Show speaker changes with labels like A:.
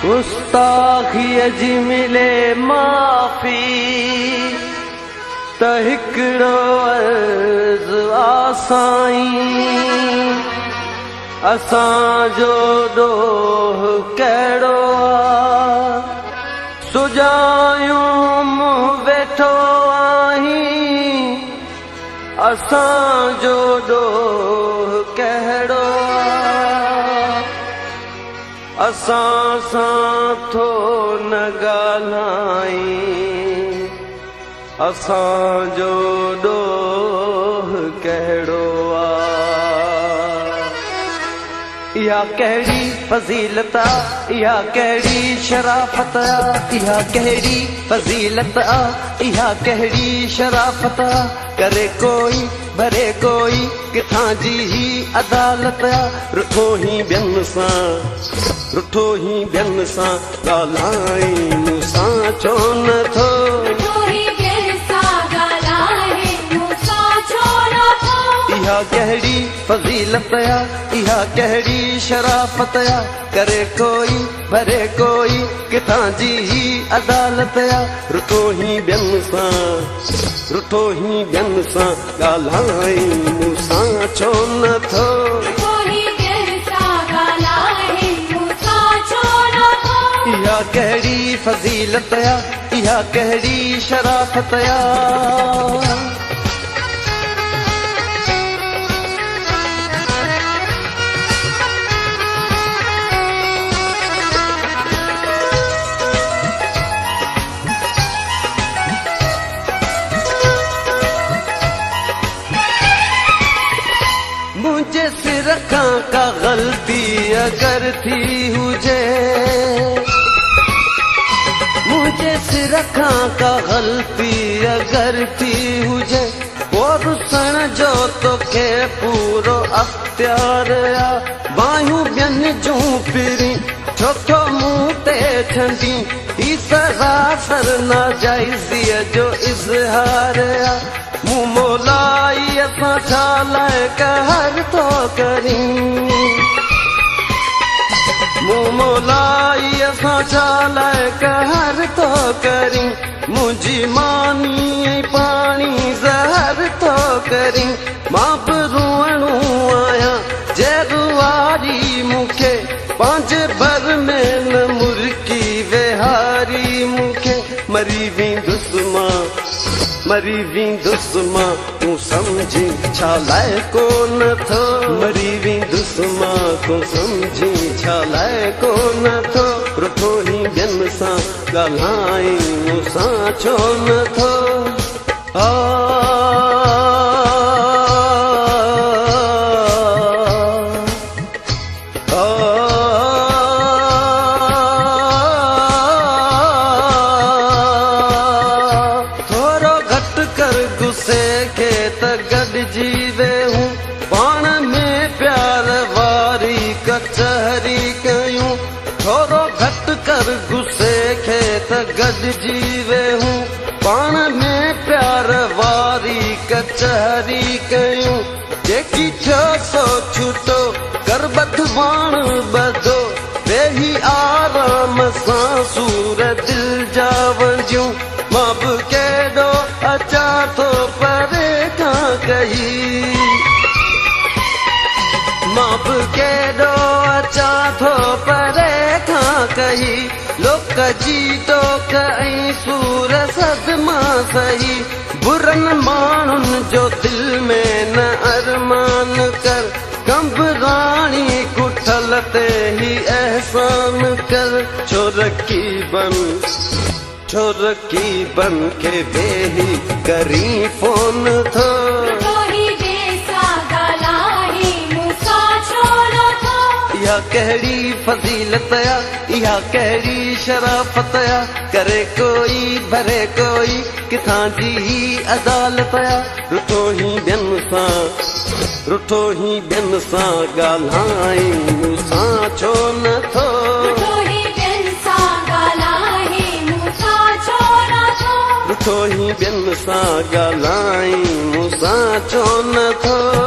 A: गुस्ताखीअ जी मिले माफ़ी त हिकिड़ो अर्ज़ आ साईं, असांजो ॾोह कहिड़ो आ, सुजायूं मुंहुं वेठो आहीं, असांजो ॾोह कहिड़ो आ, असां सां थो न ॻाल्हाई, असांजो ॾोह कहिड़ो आ। इहा कहिड़ी फज़ीलत आ, इहा कहिड़ी शराफ़त आ, इहा कहिड़ी फज़ीलत आ, इहा कहिड़ी शराफ़त आ, करे कोई भरे कोई किथां जी ही अदालत आ, रुठो ही ॿियनि सां, रुठो ही ॿियनि सां ॻाल्हाई, मूंसां छो नथो, इहा कहिड़ी फज़ीलत आ, इहा कहिड़ी शराफ़त आ, करे कोई भरे कोई किथां जी ही अदालत आ, रुठो ही ॿियनि सां, रुठो ही ॿियनि सां ॻाल्हाई, मूंसां छो नथो, इहा कहिड़ी फज़ीलत आ, इहा कहिड़ी शराफ़त आ। मुंहिंजे सिर खां का ग़लती अगर थी हुजे, मुंहिंजे सिर खां का ग़लती अगर थी हुजे, पोइ रुसण जो तोखे पूरो अख़्तियार आ, बाहियूं ॿियनि जूं फिरी छो छो मूं ते छंडी, ही सरासर नाजाइज़ीअ जो इज़हार आ, मूं मोलाई असां छा लाइ कहर थो करीं, मूं मोलाई असां छा लाइ कहर थो करीं, मुंहिंजी मानी पाणी ज़हर थो करीं, मां बि रुअणो आहियां जहिड़ो वारी मूंखे पंहिंजे भर में न मुर्की वेहारी, मूंखे मरी वेंदुसि मां, मरी वेंदुसि मां, तूं सम्झी छा लाइ कोन थो, मरी वेंदुसि मां, तूं सम्झी छा लाइ कोन थो, रुठो ही ॿियनि सां ॻाल्हाई, मूंसां छो नथो, गुस्से खे त गॾिजी वेहूं, पाण में प्यार वारी कचहरी कयूं, थोरो घटि कर गुस्से खे त गॾिजी वेहूं, पाण में प्यार वारी कचहरी कयूं, जेकी थियो सो छूटो कर बदवाण ॿधो, वेही आराम सां सूर दिल जा वंझियूं, मां बि केॾो अचां थो परे खां कही, मां बि केॾो अचां थो परे खां कही, लोक जी टोक ऐं सूर सदमा सही, बुरनि माण्हुनि जो दिल में न अरमान कर, कंबराणी कुठल ते ही एहसान कर, छो रकीबन खे वेही करी फोन थो,
B: थोरी देर सां ॻाल्हाई,
A: इहा कहिड़ी फज़ीलत आ, इहा कहिड़ी शराफ़त आ, करे कोई भरे कोई किथां जी ही अदालत आ। रुठो ही ॿियनि सां ॻाल्हाए मूंसां छो नथो,
B: रुठो ही ॿियनि सां ॻाल्हाए मूंसां छो नथो,
A: रुठो ही ॿियनि सां ॻाल्हाए मूंसां छो नथो।